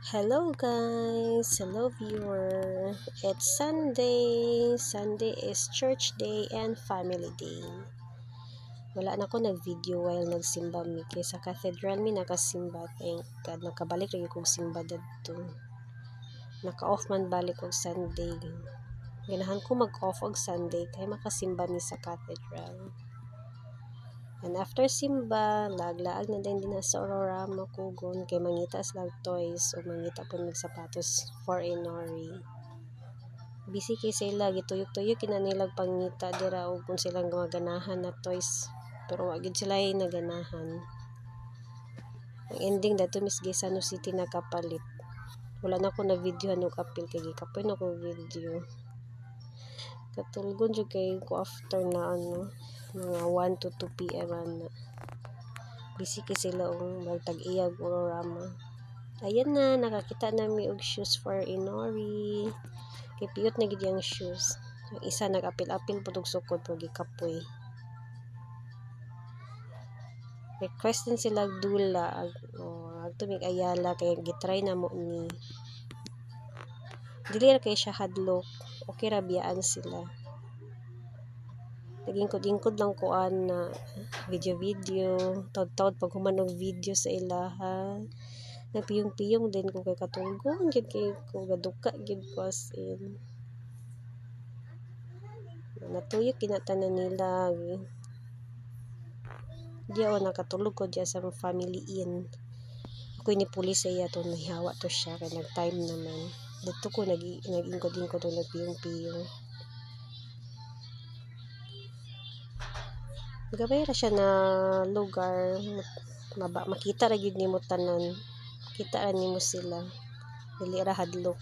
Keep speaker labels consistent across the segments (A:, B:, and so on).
A: Hello guys, hello viewer. It's Sunday. Sunday is church day and family day. Wala na ko nag-video while nagsimba mi kay sa cathedral mi nakasimba. Thank God nakabalik lagi kog simba dadto. Naka-off man balik og Sunday. Ganahan ko mag-off og Sunday kay makasimba mi sa cathedral. And after simba, laag-laag na din sa Aurorama kugon kay mangita slag toys o mangita po mig sapatos for Inori. Busy kay sila gituyok-tuyok kina nilag pangita dira og kung silang ganahan na toys pero wa gid sila naganahan. Ang ending dato Miss Gisano City nakapalit. Wala na ko na video og apil kay gikapoy na ko video. Katulgon jud kay ko after na mga 1 to 2 PM na. Busy kay sila magtag-iyag Aurorama. Ayan na, nakakita nami og shoes for Inori. Kay piyot na gid yang shoes. Ang isa nag-apil-apil pud og sukod pero gikapoy. Request din sila dula tumig Ayala kay gitry na mo ni. Dili ra kay siya hadlok. Okay ra biyaan sila. Nagingkod-ingkod lang ko na video taud-taud pag human og video sa ilaha. Nagpiyong-piyong din ko kay katulgon gid kay ko gaduka gid ko as in. Natuyok kinatanan nila. Diya nakatulog ko diya sa family inn. Ako ni pulis iya to nahihawa to siya kay nag-time naman. Dito ko nag-ingkod-ingkod to nagpiyong-piyong. Gabay ra siya na lugar makita ra gid nimo tanan. Kita ra nimo sila. Dili ra hadlok.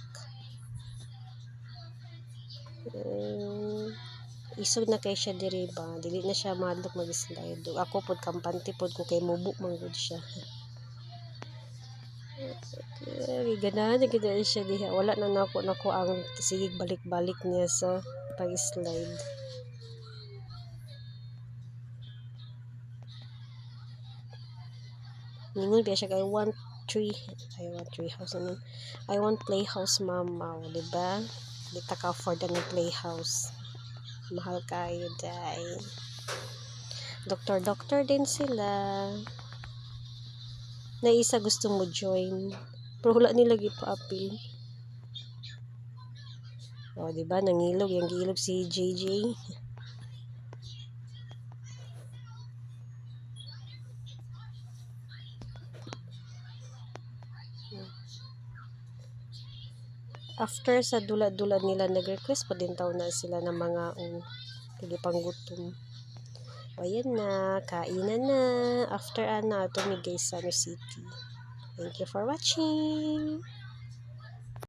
A: Isog na kay siya diri ba. Dili na siya madlok mag-slide. Ako pod kampante pod ko kay mubo man gud siya. Ganahan na gid siya diha. Wala na nako ang sigig balik-balik niya sa pag-slide. Ningon biya siya kay I want treehouse naman. I want playhouse mama, di ba? Di ta ka afford ang playhouse. Mahal kayo day. Doktor din sila. Na isa gusto mo join. Pero wala nila gipa-appeal. O, di ba? Nangilog. Yung gilog si JJ. After sa dula-dula nila nag-request pa din taon na sila ng mga panggutom. Ayan na, kainan na. After tumigay sa City. Thank you for watching.